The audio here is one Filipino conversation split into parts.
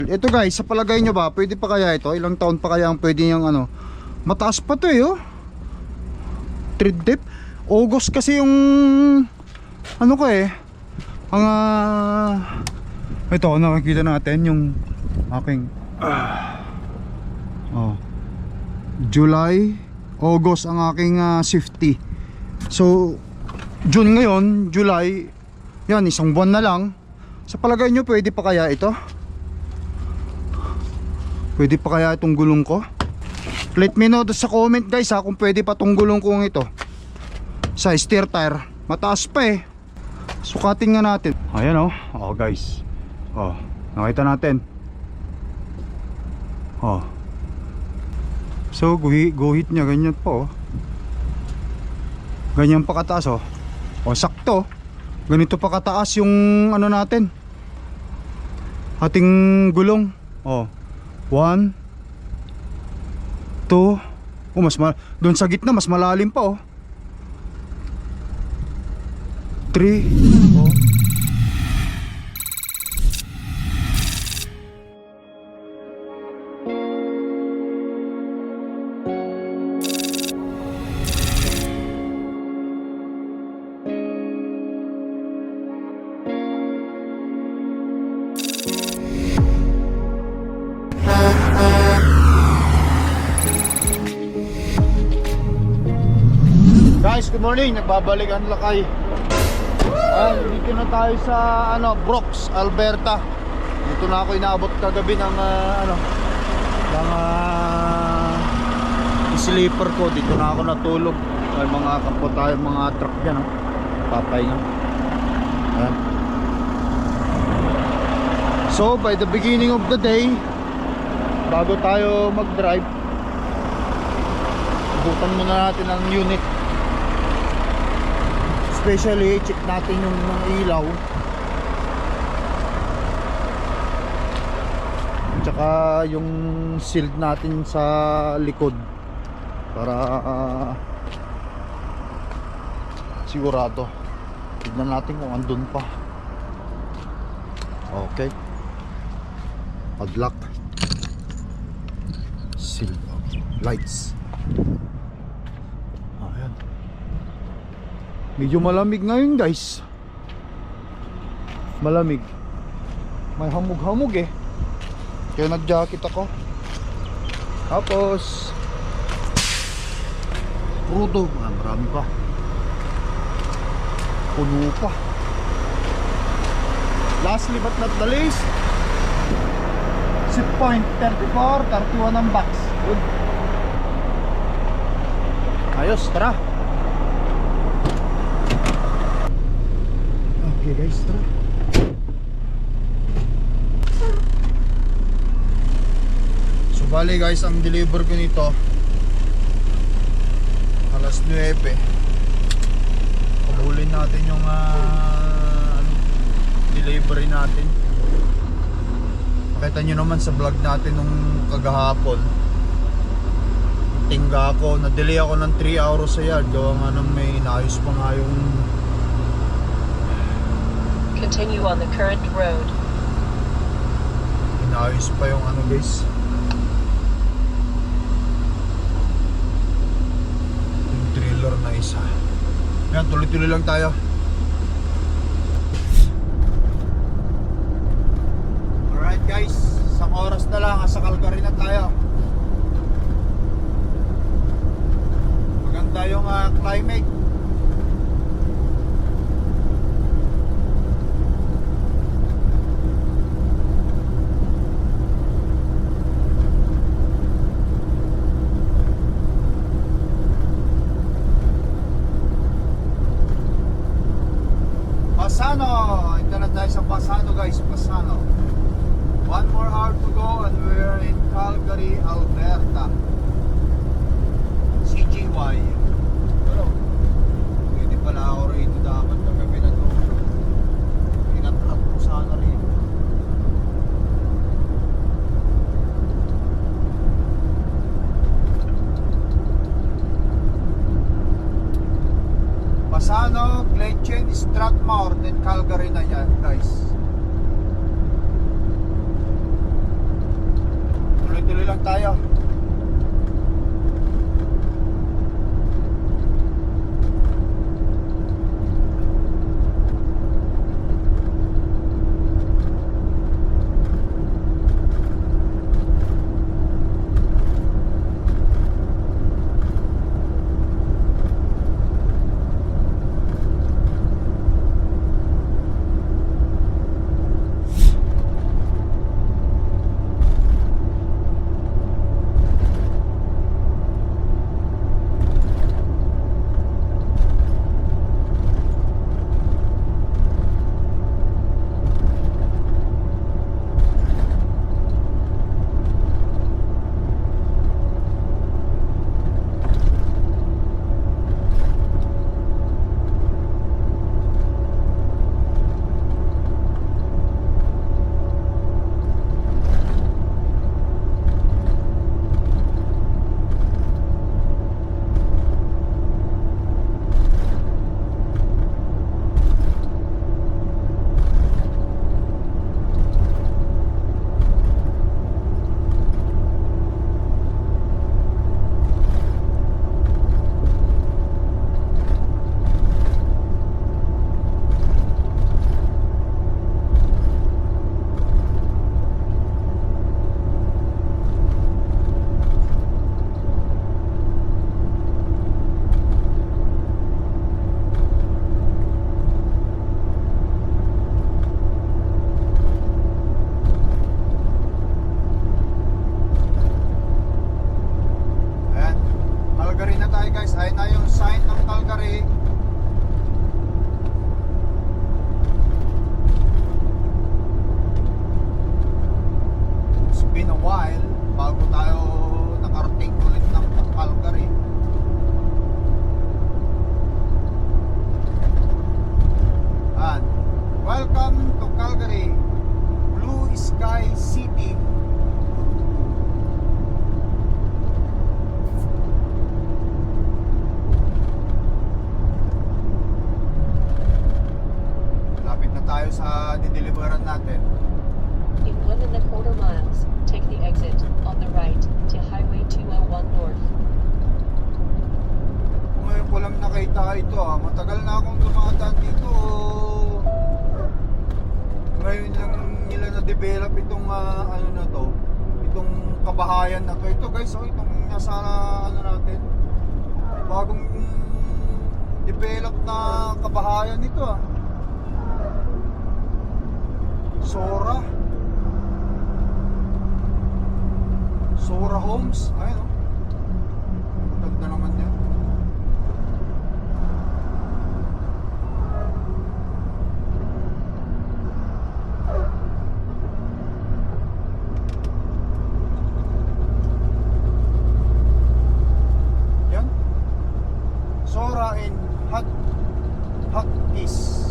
Ito guys, sa palagay nyo ba, pwede pa kaya ito? Ilang taon pa kaya ang pwede yung ano? Mataas pa to oh. Thread dip. August kasi yung ano ko ang ito nakikita natin yung aking July, August ang aking safety. So June ngayon, July, yan isang buwan na lang. Sa palagay nyo pwede pa kaya ito? Pwede pa kaya itong gulong ko? Let me know sa comment guys kung pwede pa itong gulong kong ito sa steer tire. Mataas pa sukatin nga natin. Ayan guys, nakita natin. So guhit niya ganyan po ganyan pa kataas sakto. Ganito pa kataas yung ano natin, ating gulong. 1 2 doon sa gitna mas malalim pa 3 Guys, good morning. Nagbabalik ang lakay. Dito na tayo sa Brooks, Alberta. Dito na ako inaabot kagabi ng sleeper ko. Dito na ako natulog. May mga kampo tayo, mga truck dyan papay nga. So by the beginning of the day, bago tayo mag-drive, butan muna natin ang unit. Especially check natin yung mga ilaw, tsaka yung shield natin sa likod para sigurado. Tignan natin kung andun pa. Okay, padlock, shield, lights. Medyo malamig ngayon guys. Malamig. May hamog-hamog kaya nag-jacket ako. Tapos crudo, marami pa. Puno pa. Lastly but not the least, set point 34, 31 ang box. Good. Ayos, tara. Okay guys, tara. So bali guys, ang deliver ko nito alas 9. Pabulin natin yung delivery natin. Nakita nyo naman sa vlog natin nung kagahapon, tingga ako, na-delay ako ng 3 hours sa yard. Gawa nga nang may inayos pa nga yung continue on the current road. Inayos pa yung guys, yung trailer na isa. Yan, tuloy-tuloy lang tayo. Alright guys, isang oras na lang, sa Calgary na tayo. Maganda yung climate. Pasano, ito na tayo sa Pasano guys, Pasano. 1 more hour to go and we're in Calgary, Alberta. CGY. Pero pwede pala ako rito dapat kagabi na to. Inatrap ko sana rin. Pasano, Glenchen, Strathmore, then Calgary na yan guys. lang tayo. Calgary na tayo guys. Ayun na yung sign ng Calgary. It's been a while bago tayo nakarating ulit ng Calgary. And welcome to Calgary, Blue Sky City. Tayo sa dideliveran natin. In 1.25 miles, take the exit on the right to Highway 201 North. Ngayon ko lang nakita ito matagal na akong dumadaan dito. Ngayon lang nila na-develop itong ano na to, itong kabahayan na to. Ito guys, itong nasa ano natin, bagong develop na kabahayan nito Sora Homes. Ayun ganda naman yan. Yan Sora in Hotkeys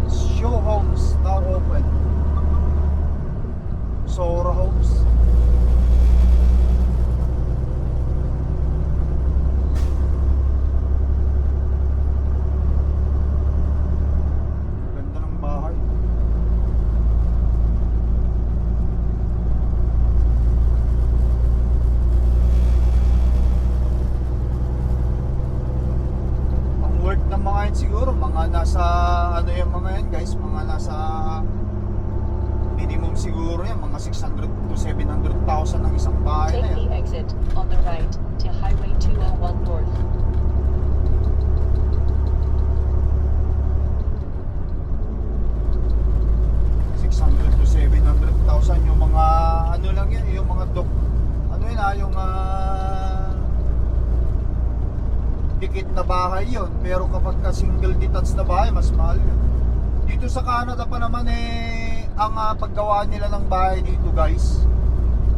show homes now open. Sora Homes. Ganda ng bahay. Ang worth ng mga yan siguro, mga nasa ano yung mga yan guys, mga nasa minimum siguro yan, mga 600 to 700,000 ang isang bahay na Take yan. the exit on the right to Highway 201 North. $600 to 700,000 yung mga ano lang yan, yung mga ano yun yung dikit na bahay yun. Pero kapag ka single detached na bahay, mas mahal yun. Dito sa Canada pa naman ang paggawa nila ng bahay dito guys,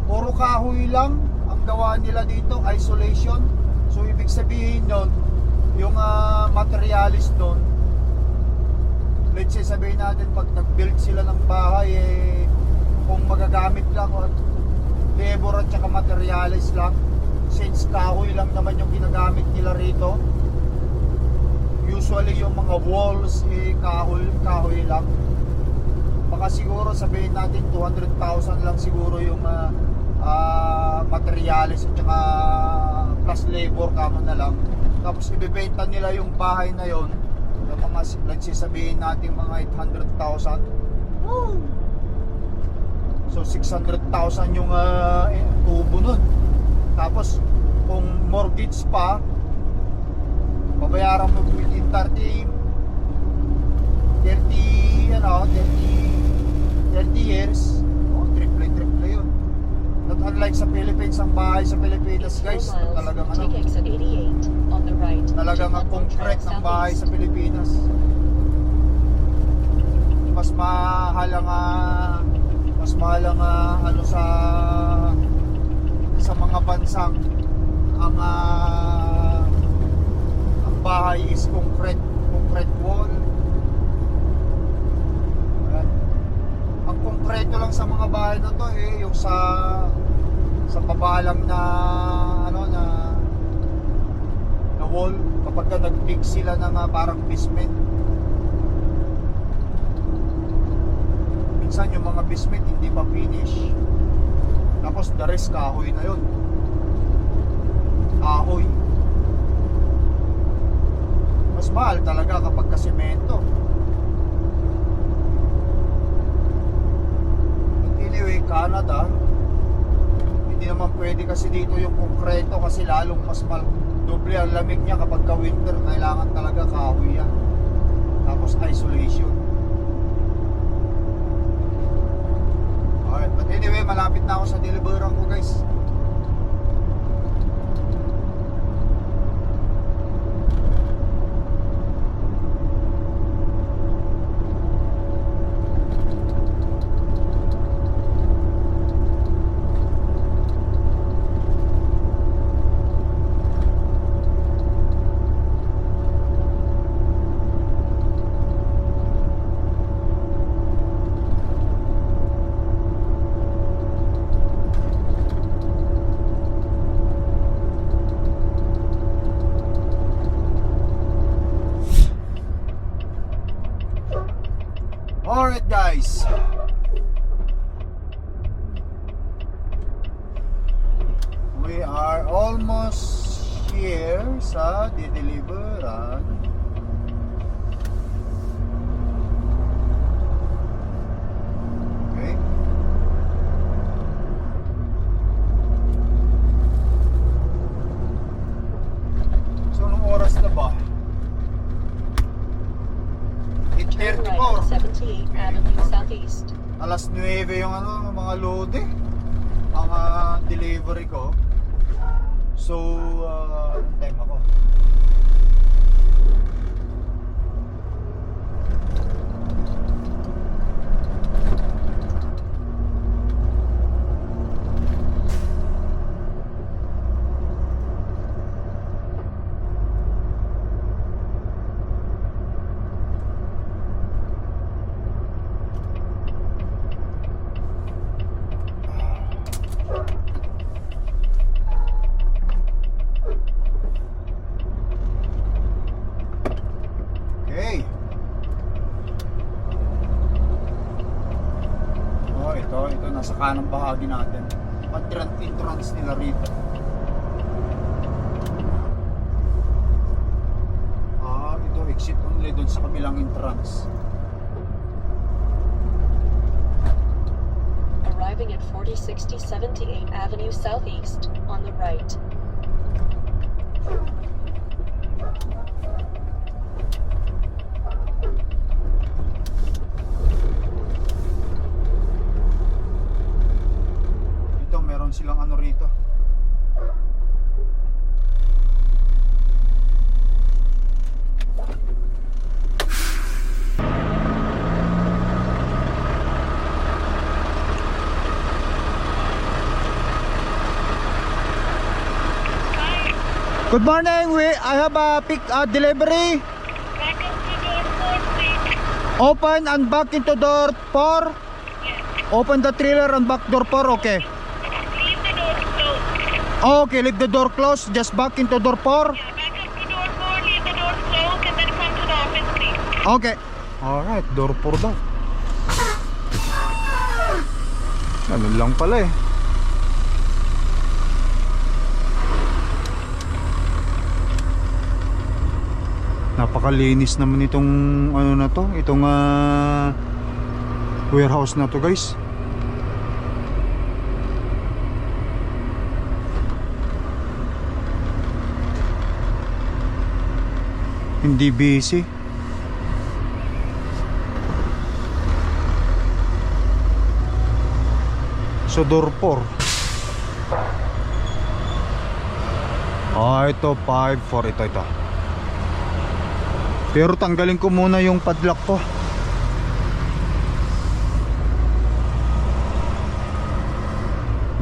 puro kahoy lang ang gawa nila dito, isolation. So ibig sabihin nun, yung materialis nun, let's say sabihin natin pag nag-build sila ng bahay kung magagamit lang labor at saka materialis lang, since kahoy lang naman yung ginagamit nila rito, usually yung mga walls kahoy lang. Baka siguro sabihin natin 200,000 lang siguro yung materials at saka plus labor kamo na lang. Tapos ibebenta nila yung bahay na yon, yung mga nagsisabihin natin mga 800,000. So 600,000 yung tubo nun. Tapos kung mortgage pa, babayaran mo within 30 years. Triple yun. Not unlike sa Philippines, ang bahay sa Pilipinas guys, 4 miles, talagang take exit 88 on the right talagang to ang London Trail concrete ng bahay sa Southeast. Pilipinas. Mas mahal ang ano sa mga bansang ang bahay is concrete wall. Ayan. Ang konkreto lang sa mga bahay na to yung sa baba lang na na wall kapag nag-dig sila ng parang basement. Minsan yung mga basement hindi pa finish. Tapos the rest kahoy na yun. Kahoy. Mas mahal talaga kapag kasemento. Anyway, Canada, hindi naman pwede kasi dito yung konkreto kasi lalong mas doble ang lamig niya kapag ka winter. Kailangan talaga kahoy yan. Tapos isolation. Alright, but anyway, malapit na ako sa deliveran ko guys. Alright guys, we are almost here sa dideliveran. Okay. So anong oras na ba? Turn right on 78 Avenue Southeast. Alas 9 yung mga load ang delivery ko. So time ako. Okay. Oh, ito nasa kanang bahagi natin. Entrance nila rito. Ito exit only doon sa kabilang entrance. Arriving at 4060 78 Avenue Southeast on the right. Dito meron silang ano rito. Good morning. I have a delivery. Back up to door 4, please. Open and back into door 4. Yes. Open the trailer and back door 4. Okay. Leave the door closed. Okay, leave the door closed. Just back into door 4. Yeah, back up to door 4, leave the door closed, and then come to the office, please. Okay. Alright, door 4 daw. Ganun lang pala eh. Napakalinis naman itong ano na to, itong warehouse na to, guys. Hindi busy. So door 4. Ito 5-4, ito. Pero tanggalin ko muna yung padlock ko.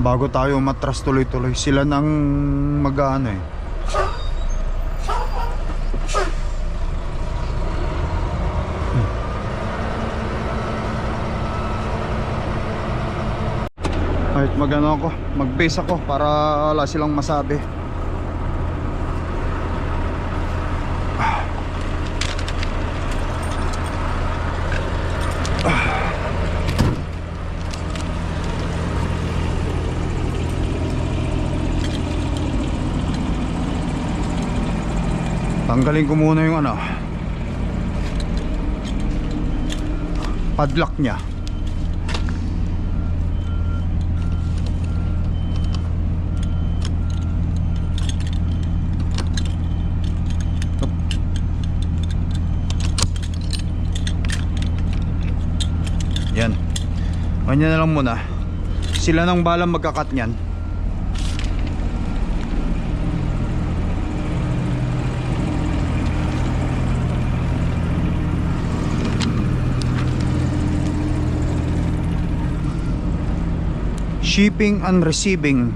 Bago tayo matras tuloy-tuloy. Sila nang mag-ano eh. Kahit mag-ano ako, mag-base ako para wala silang masabi. Tanggalin ko muna yung ano, padlock niya. Yan. Ganyan na lang muna. Sila nang balang magkakat niyan. Shipping and receiving.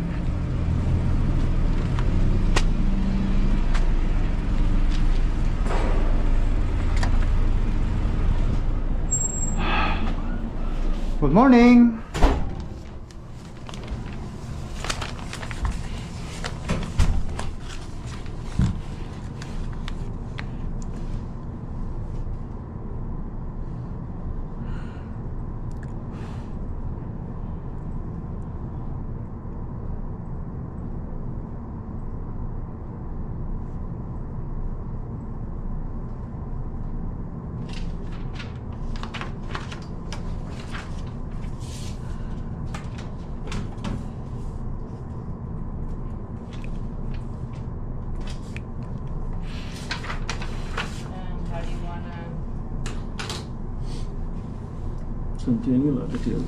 Good morning. Continue a detail.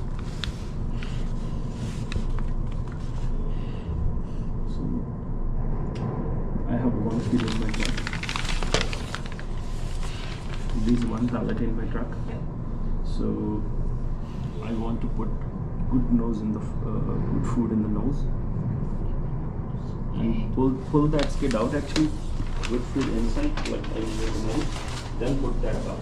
So I have one kid in my truck. This is one pallet in my truck. So I want to put good nose in the good food in the nose and pull that skid out actually. Good food inside, like I in the nose. Then put that up.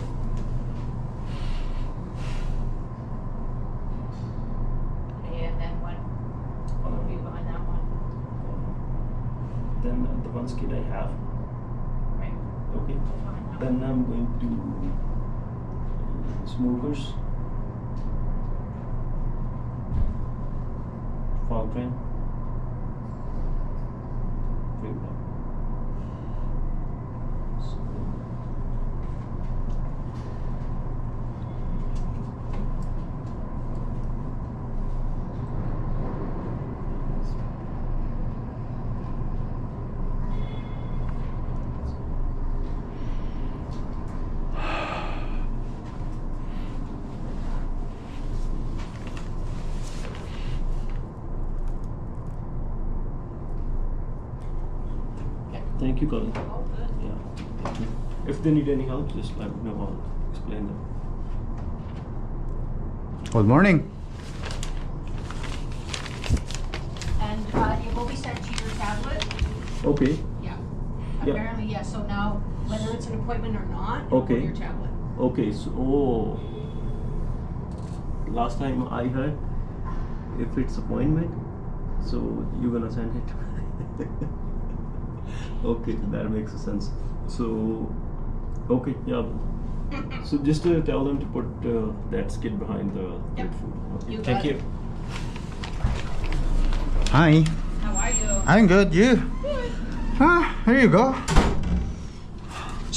Then the one skid I have. Right. Okay. Then I'm going to smokers, fog drain, brake pad. Thank you, Colin. All good. Yeah. Thank you. If they need any help, just let me know. I'll explain them. Good morning. And it will be sent to your tablet. Okay. Yeah. Yeah. Apparently, yes. So now, whether it's an appointment or not, it'll go to Okay. your tablet. Okay. So, last time I heard, if it's appointment, so you're gonna send it. Okay, that makes sense. So, okay, yeah. So just tell them to put that skid behind the Yep. good food. Okay. You Thank got you. it. Hi. How are you? I'm good. You? Good. Ah, here you go.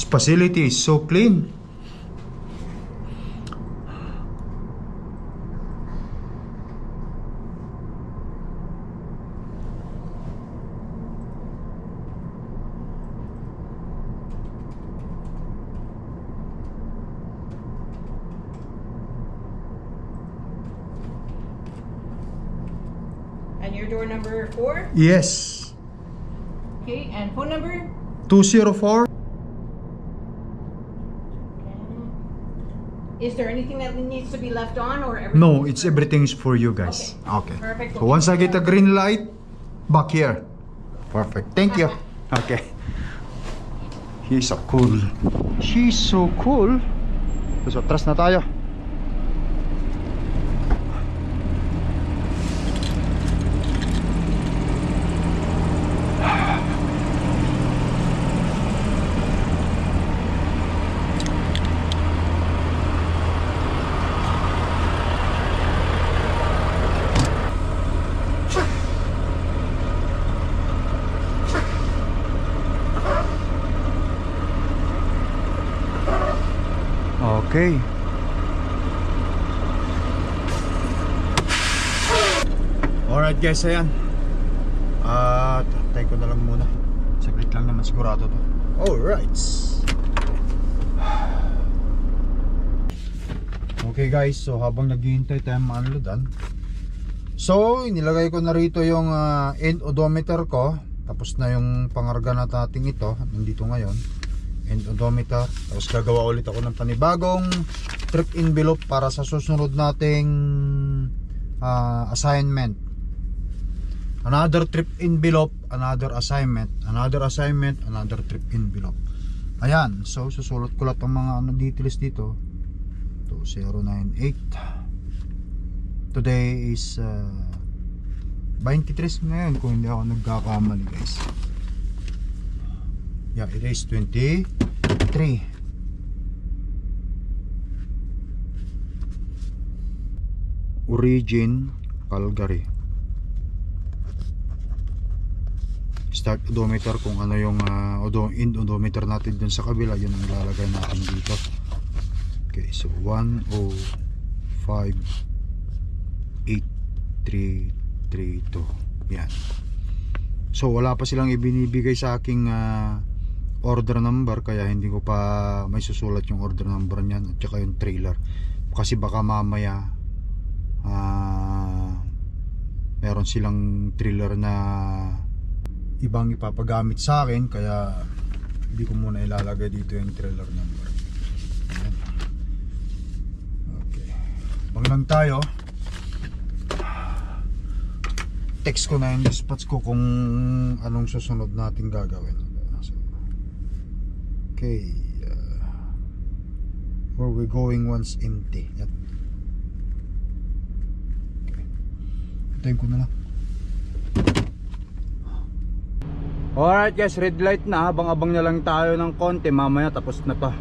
facility is so clean. And your door number 4? Yes. Okay, and phone number? 204. Is there anything that needs to be left on or everything? No, it's everything's for you guys. Okay. Perfect. So once I get a green light, back here. Perfect. Thank you. Okay. He's so cool. She's so cool. So atras na tayo. Okay. Alright guys, ayan. Tayo ko na lang muna. Saglit lang naman sigurado to. Alright. Okay guys, so habang naghihintay tayo maunloadan, so inilagay ko na rito yung end odometer ko. Tapos na yung pangarga natin ito. Nandito ngayon end odometer. Tapos gagawa ulit ako ng panibagong trip envelope para sa susunod nating assignment. Another trip envelope, another assignment, another assignment, another trip envelope. Ayan, so susulat ko lahat ng mga details dito. 2098. Today is 23 ngayon kung hindi ako nagkakamali guys. Yeah, it is 23. Origin, Calgary. Start odometer kung ano yung end odometer natin dun sa kabila, yun ang ilalagay natin dito. Okay, so 1058332. Yan. So wala pa silang ibinibigay sa aking order number, kaya hindi ko pa may susulat yung order number niyan at saka yung trailer, kasi baka mamaya meron silang trailer na ibang ipapagamit sa akin, kaya hindi ko muna ilalagay dito yung trailer number. Ayan. Okay, bang lang tayo. Text ko na yung dispatch ko kung anong susunod natin gagawin. Okay, where we going once empty. Yan. Okay, hintayin ko na lang. Alright guys, red light na. Abang-abang na lang tayo ng konti, mamaya tapos na to.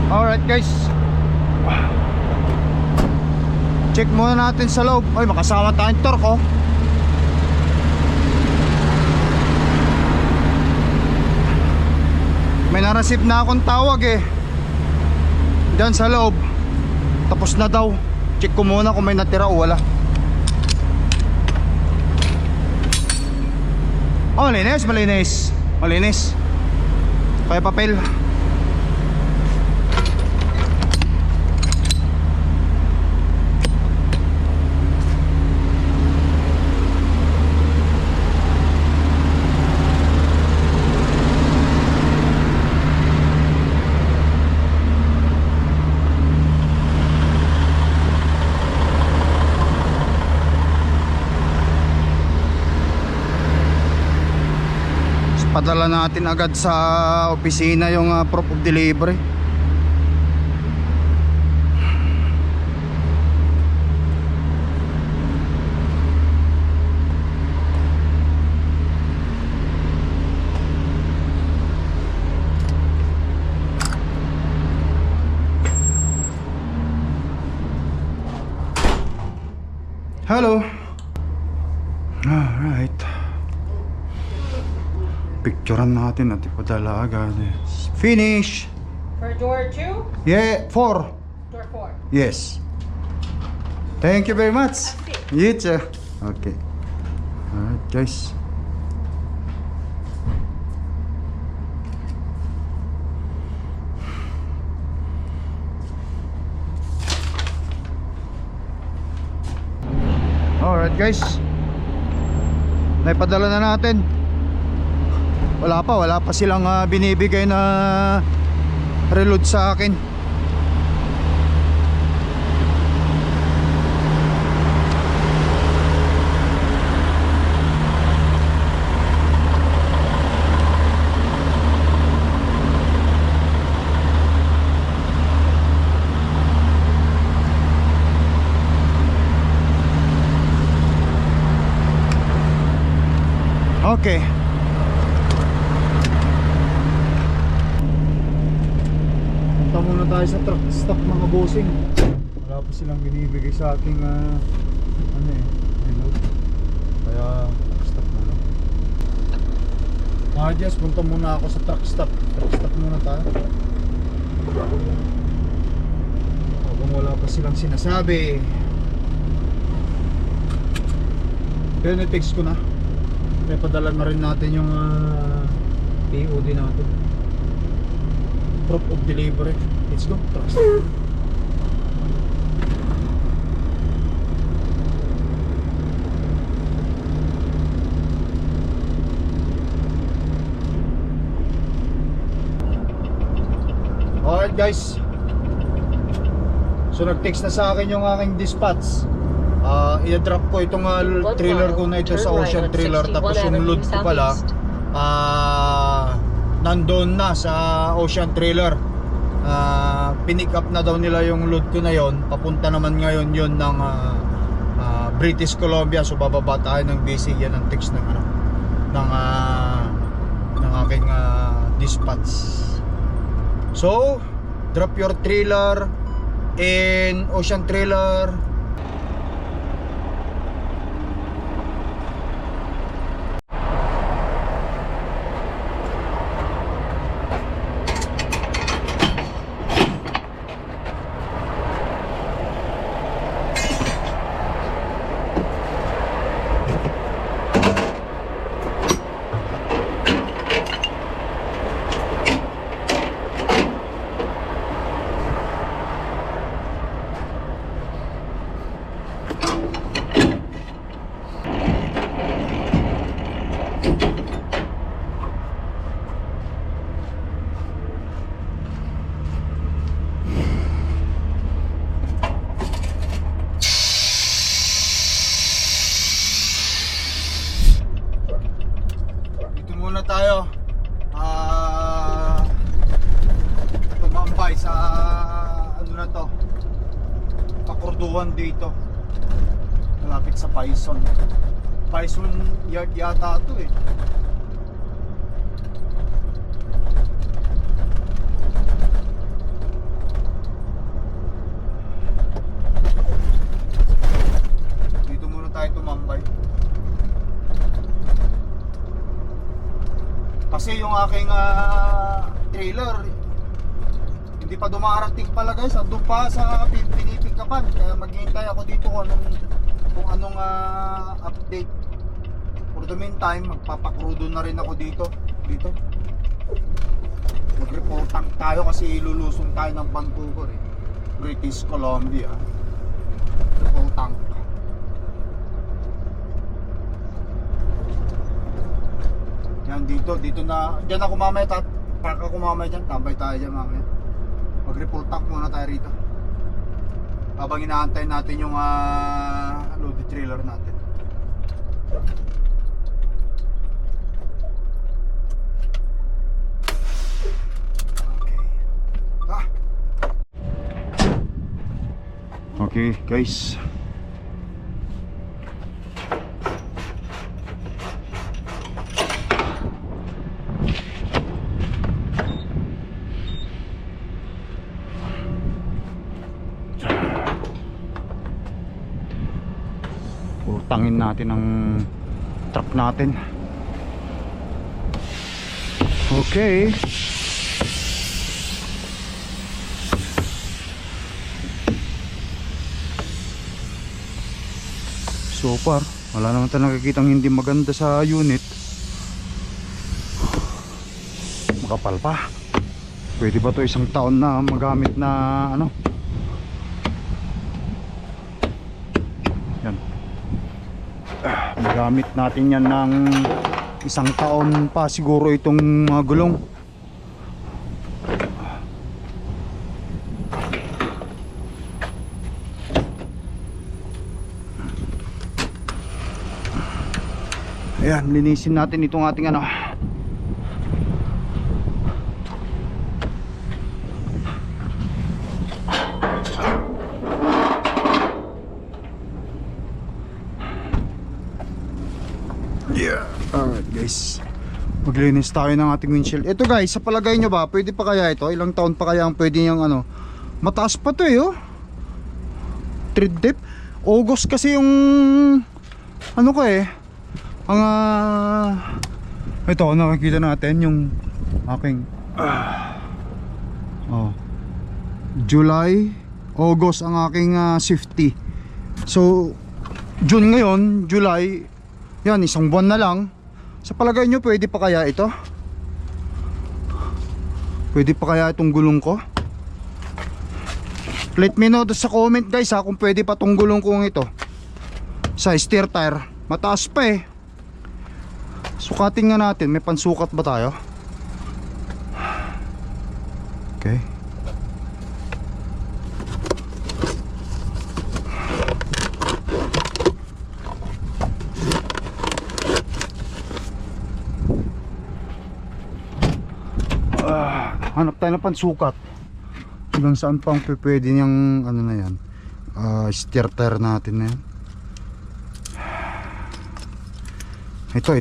Alright guys, check muna natin sa loob. Ay, makasama tayong torque oh. May na-receive na akong tawag eh diyan sa loob. Tapos na daw. Check ko muna kung may natira o wala. Oh, malinis, malinis. Malinis. Kaya papel. Padala natin agad sa opisina yung proof of delivery. Hello. All right. Pipicturean natin at ipadala agad. Finish! For door 2, Yeah, 4. door 4. Yes. Thank you very much. You too. Okay. Alright guys. Alright guys. Naipadala na natin. Wala pa silang binibigay na reload sa akin. Okay. Punta muna tayo sa truck stop mga bossing. Wala pa silang binibigay sa aking reload. Kaya truck stop muna. Jess, punta muna ako sa truck stop. Truck stop muna tayo. Habang wala pa silang sinasabi. Pero na-text ko na. May padala na rin natin yung POD natin. Proof of delivery. Let's go. Truck stop. Alright guys. So nag-text na sa akin yung aking dispatch. I-drop ko itong trailer ko na ito sa Ocean Trailer. Tapos yung load ko pala nandun na sa Ocean Trailer. Pinick up na daw nila yung load ko na yon. Papunta naman ngayon yon ng British Columbia. So bababa tayo ng BC. Yan ang text ng ng aking dispatch. So drop your trailer in Ocean Trailer. Tayo tumambay sa ano na to, pakurduhan dito malapit sa Bison Yard yata ito eh. Dito muna tayo tumambay kasi yung aking trailer hindi pa dumarating pala guys, andun pa sa pinipikapan. Kaya maghihintay ako dito kung anong update. For the meantime, magpapakrudo na rin ako dito. Mag-report tank tayo kasi ilulusong tayo ng Vancouver eh. British Columbia. Report tank. Yan dito na, diyan ako mamaya, park ako mamaya dyan, tambay tayo dyan mamaya. Mag-report tank muna tayo rito habang inaantay natin yung loaded trailer natin. Okay guys, utangin natin ang truck natin. Okay. So far, wala naman tayong nakikitang hindi maganda sa unit. Makapal pa. Pwede ba to isang taon na magamit na ano? Yan. Magamit natin yan ng isang taon pa siguro itong mga gulong. Ayan, linisin natin itong ating ano. Yeah. Alright guys, maglinis tayo ng ating windshield. Ito guys, sa palagay nyo ba, pwede pa kaya ito? Ilang taon pa kaya ang pwede yung ano? Mataas pa to oh. Thread dip. August kasi yung ano ko ang ito nakikita natin yung aking July, August ang aking safety. So June ngayon, July, yan isang buwan na lang. Sa palagay nyo pwede pa kaya ito? Pwede pa kaya itong gulong ko? Let me know sa comment guys kung pwede pa itong gulong kong ito sa steer tire. Mataas pa Sukatin nga natin, may pansukat ba tayo? Okay. Hanap tayo ng pansukat. Hanggang saan pang pwede niyang ano na yan, steer tire natin na yan. Ito.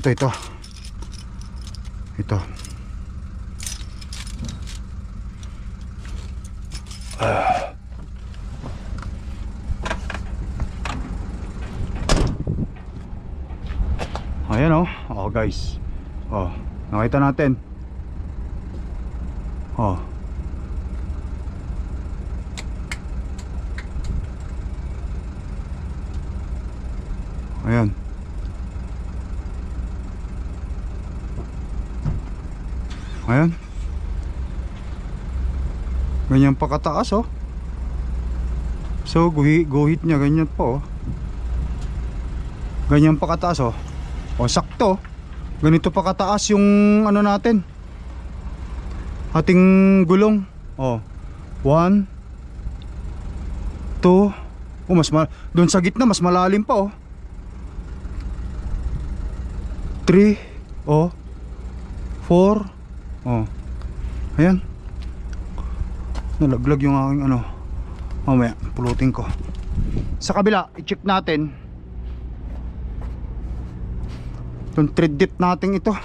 Ayan oh guys. Nakita natin. Ayan. Ayan. Ganyan pa kataas So guhit niya ganyan po Ganyan pa kataas sakto. Ganito pa kataas yung ano natin, ating gulong. 1 2 doon sa gitna mas malalim pa 3 4 ayan, nalaglag yung aking ano. Mamaya pulutin ko. Sa kabila i-check natin itong thread dip natin ito.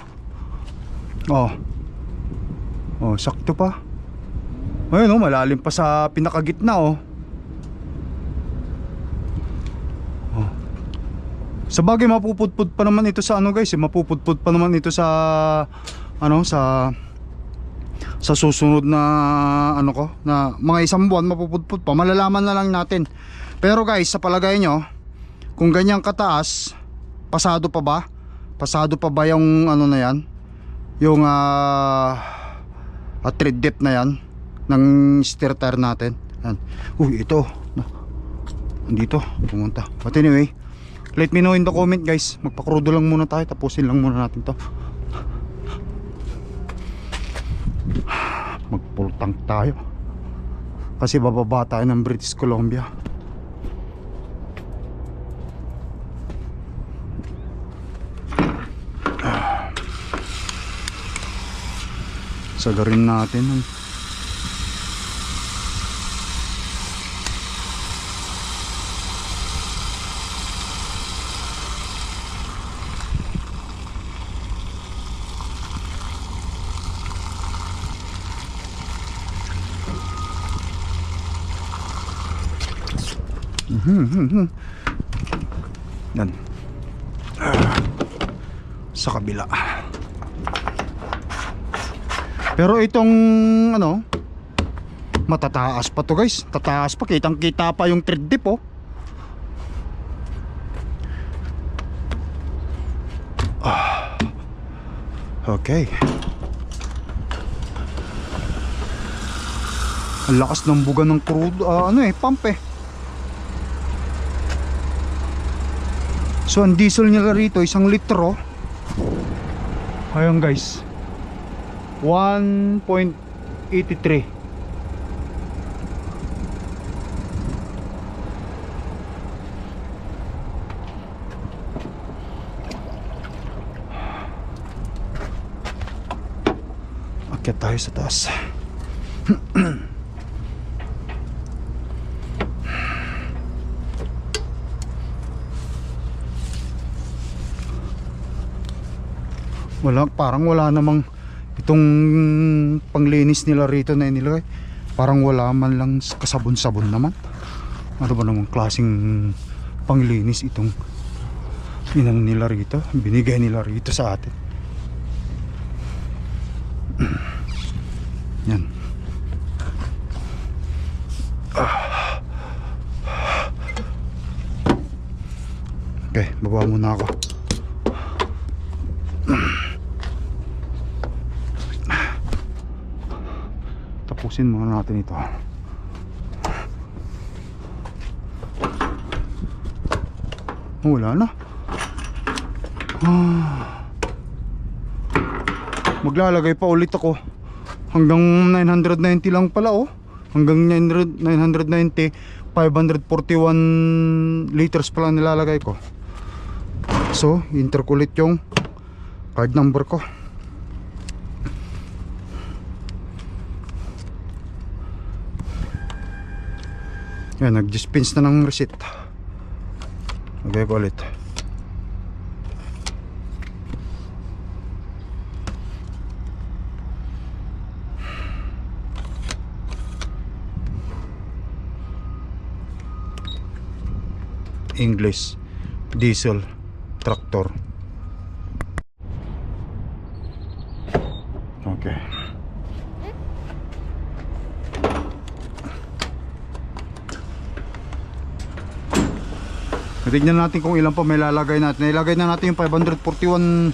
Sakto pa. Ayun malalim pa sa pinakagitna Sa bagay mapupudpud pa naman ito sa ano guys, mapupudpud pa naman ito sa ano, sa susunod na ano ko, na mga isang buwan mapupudpud pa. Malalaman na lang natin. Pero guys, sa palagay nyo, kung ganyan kataas, pasado pa ba? Pasado pa ba yung ano na yan? Yung thread dip na yan ng steer tire natin. Yan. Ito dito pumunta. But anyway, let me know in the comment guys. Magpakrudo lang muna tayo, tapusin lang muna natin to. Mag-full tank tayo kasi bababa tayo ng British Columbia. Sagarin natin yan. Sa kabila Pero itong ano, matataas pa to guys. Tataas pa, kitang kita pa yung thread dip oh. Okay. Ang lakas ng buga ng crude, pump eh. So ang diesel nila rito 1 litro. Ayun guys, 1.83. Akyat tayo sa taas. Parang wala namang itong panglinis nila rito na inilagay. Parang wala man lang kasabon-sabon naman. Ano ba namang klaseng panglinis itong inang nila rito, binigay nila rito sa atin. Yan. Okay, baba muna ako. Tapusin muna natin ito. Wala na. Maglalagay pa ulit ako. Hanggang 990 lang pala oh. Hanggang 990, 541 liters pala nilalagay ko. So, enter ko ulit yung card number ko. Yan, nag-dispense na ng receipt. Lagay ko ulit. English diesel tractor. Okay. Tignan natin kung ilan pa may lalagay natin. Ilagay na natin yung 541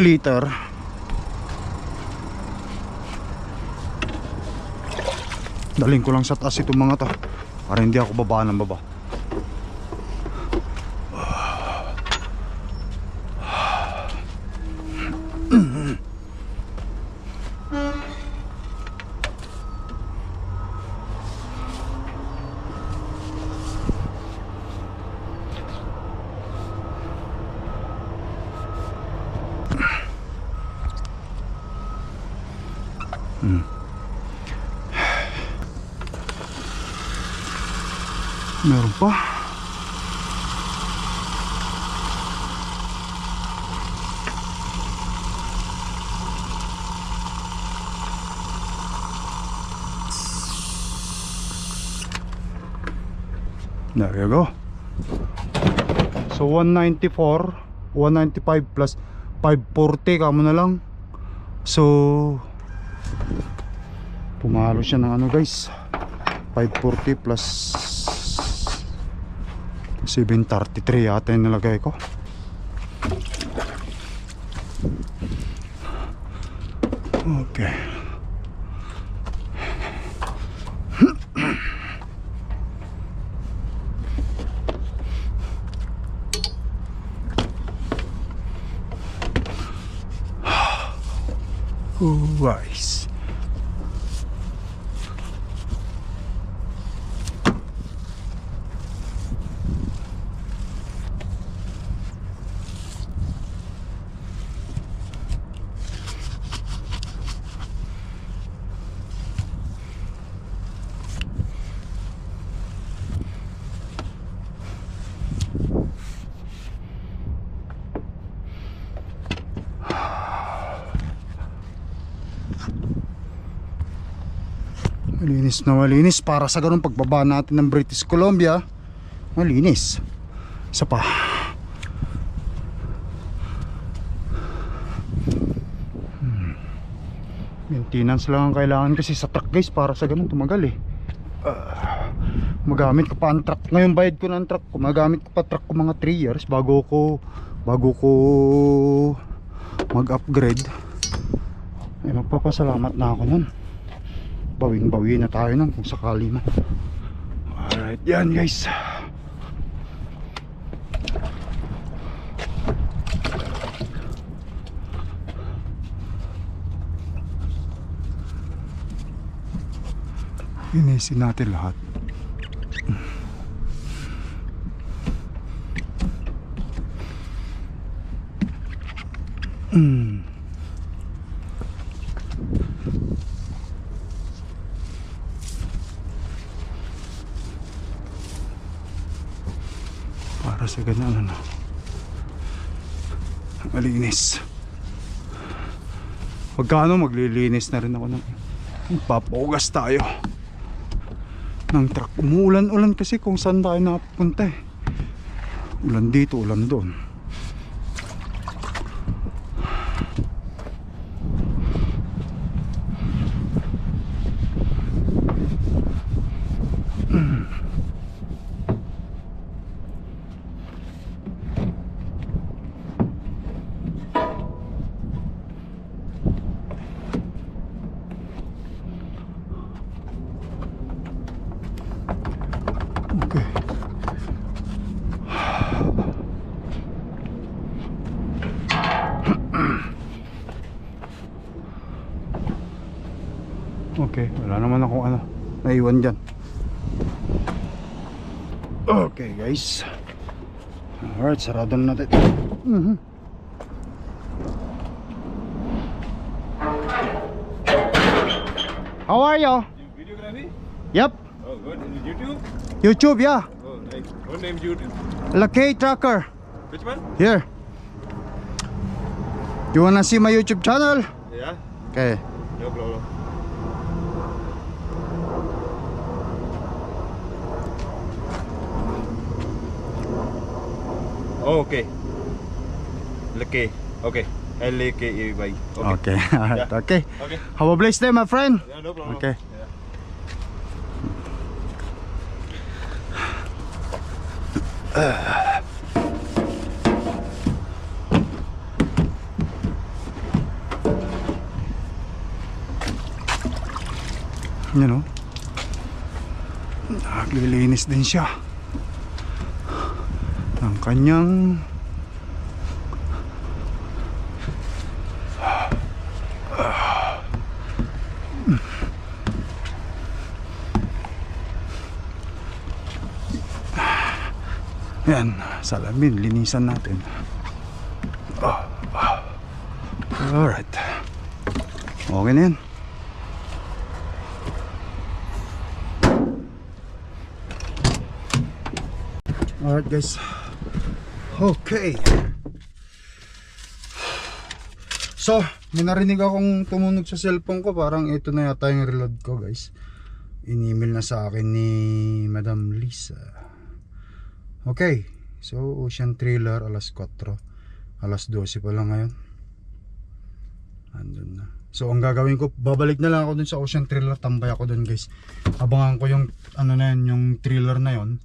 liter. Daling ko lang sa taas itong mga to para hindi ako baba ng baba. Meron pa. There you go. So 194, 195 plus 540 kamo na lang. So pumalo siya ng ano guys, 540 plus 733 yata yung nilagay ko. Okay. Wise. Malinis na malinis para sa ganun pagbaba natin ng British Columbia. Malinis. Isa pa. Maintenance lang ang kailangan kasi sa truck guys, para sa ganun tumagal eh. Magamit ko pa ang truck. Ngayon bayad ko ng truck ko. Magamit ko pa truck ko mga 3 years bago ko mag-upgrade. Eh, magpapasalamat na ako nun. Bawing-bawi na tayo nun kung sakali man. Alright, yan guys. Inisin natin lahat. Para sa ganun ano, malinis. Pagkano maglilinis na rin ako ng papugas tayo ng truck. Umuulan-ulan kasi kung saan tayo napunta eh. Ulan dito, ulan doon. Okay. Okay, wala naman akong ano naiwan dyan. Okay guys. Alright, sarado na natin. How are you? Videography? Yep, Oh, good. Is it YouTube? YouTube, yeah. Oh, nice. What name is YouTube? Lakay Trucker. Which one? Here. You wanna see my YouTube channel? Yeah, Okay. no problem. Oh, okay. Lucky. Okay. L-A-K-A-Y. Okay. Okay. Alright, Yeah. okay. Okay. Have a blessed day, my friend. Yeah, no problem. Okay. Yeah. You know, naglilinis din siya ng kanyang yan, salamin, linisan natin. Alright, okay na yan. Alright guys. Okay. So, may narinig akong tumunog sa cellphone ko. Parang ito na yata yung reload ko guys. In-email na sa akin ni Madam Lisa. Okay. So, Ocean Trailer alas 4. Alas 12 pa lang ngayon. Andun na. So, ang gagawin ko, babalik na lang ako dun sa Ocean Trailer. Tambay ako dun guys. Abangan ko yung ano na yun, yung trailer na yun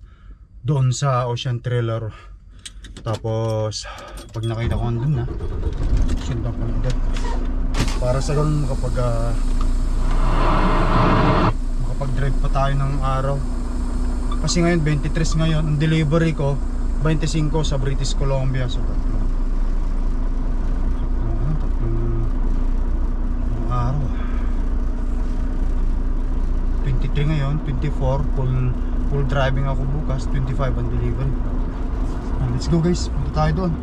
doon sa Ocean Trailer. Tapos pag nakita ko andun na, sundan ko na agad para sa ganun makapag-drive pa tayo ng araw. Kasi ngayon 23 ngayon, ang delivery ko 25 sa British Columbia. So tatlong araw. 23 ngayon, 24 full driving ako bukas, 25 ang delivery. Let's go guys, punta tayo doon.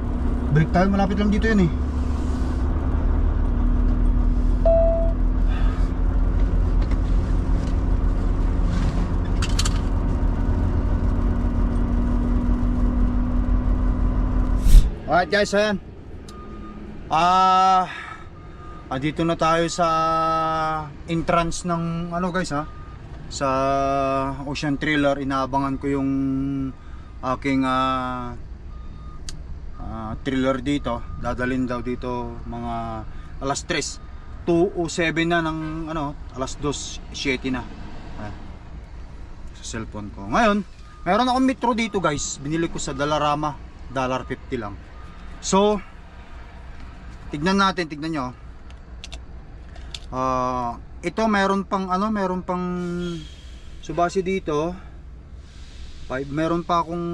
Break tayo, malapit lang dito yun eh. Alright guys, ayan. Dito na tayo sa entrance ng ano guys ha, sa Ocean Trailer. Inaabangan ko yung aking trailer dito. Dadalhin daw dito mga alas 3. 2:07 na ng ano, alas 2:07 na. Ayan. Sa cellphone ko. Ngayon, meron akong metro dito guys. Binili ko sa Dollarama, $1.50 lang. So, tignan nyo. Ito meron pang subasi dito. Meron pa akong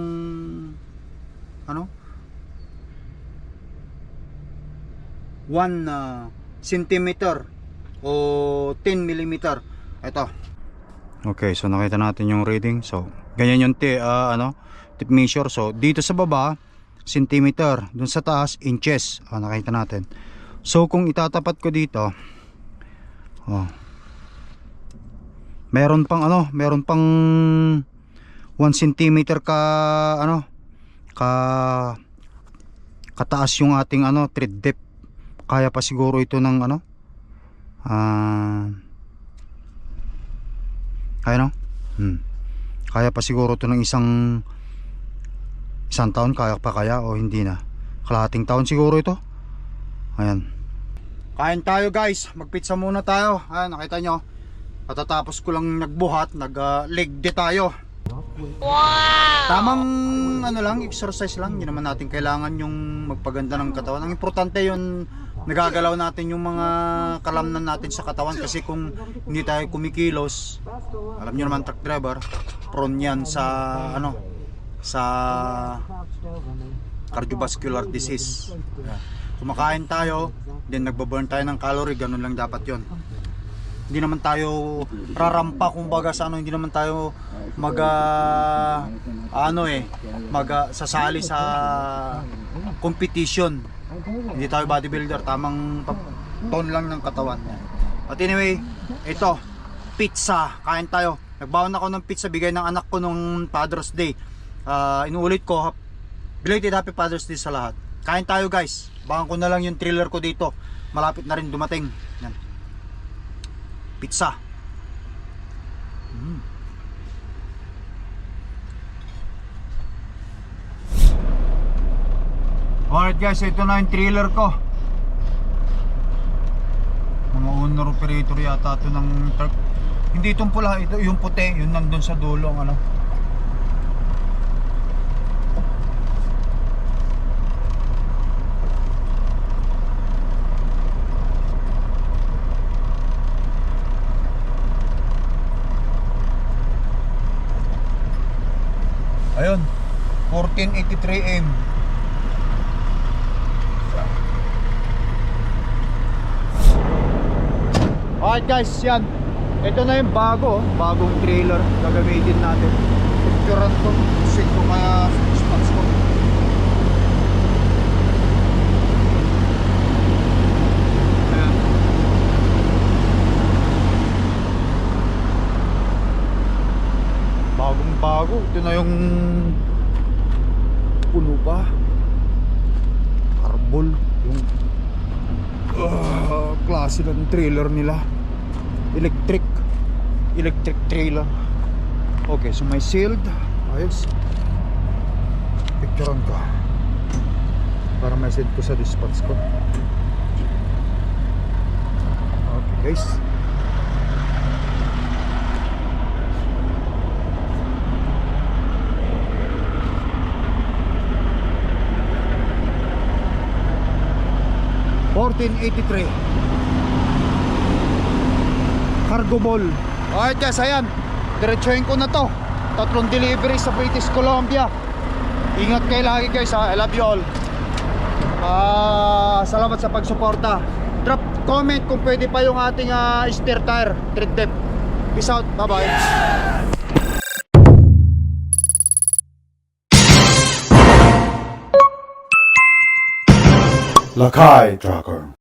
1 centimeter o 10 millimeter. Ito. Okay, so nakita natin yung reading. So, ganyan yung tip measure. So, dito sa baba, centimeter. Dun sa taas, inches. Nakita natin. So, kung itatapat ko dito, meron pang 1 centimeter kataas yung ating thread depth. Kaya pa siguro ito ng kaya pa siguro ito ng isang taon. Kaya o hindi na, kalahating taon siguro ito. Ayan, kain tayo guys, magpizza muna tayo. Ayan, nakita nyo, patatapos ko lang nagbuhat, leg day tayo. Wow! Tamang exercise lang. Hindi naman natin kailangan yung magpaganda ng katawan. Ang importante yun, nagagalaw natin yung mga kalamnan natin sa katawan. Kasi kung hindi tayo kumikilos, alam nyo naman, truck driver, prone yan sa sa cardiovascular disease. Kumakain tayo, then nagbaburn tayo ng calorie, ganun lang dapat yon. Hindi naman tayo rarampa kumbaga sa hindi naman tayo sasali sa competition. Hindi tayo bodybuilder, tamang tone lang ng katawan. But anyway, ito, pizza, kain tayo. Nagbaon ako ng pizza, bigay ng anak ko nung Father's Day. Inuulit ko, belated Happy Father's Day sa lahat. Kain tayo guys. Bakan ko na lang yung trailer ko dito. Malapit na rin dumating. Yan. Pizza. Alright guys, ito na yung trailer ko. Mga owner operator yata ito ng truck. Hindi itong pula, ito yung puti, yun nandun sa dulo ang ayun, 1483M. Alright guys, yan. Ito na yung bagong trailer gagamitin natin. Picturean ko, sit ko kaya spots ko. Ayan. Bagong-bago. Ito na yung puno pa. Carbol. Yung klase ng trailer nila. Electric trailer. Okay, so may sealed. Ayos. Picturean ko para may send ko sa dispatch ko. Okay guys, $14.83 cargo ball. Alright guys, ayan, diretsuhin ko na to. 3 delivery sa British Columbia. Ingat kayo lagi guys ha. I love you all. Salamat sa pagsuporta. Drop comment kung pwede pa yung ating steer tire tread depth. Peace out, bye bye. Lakai Trucker.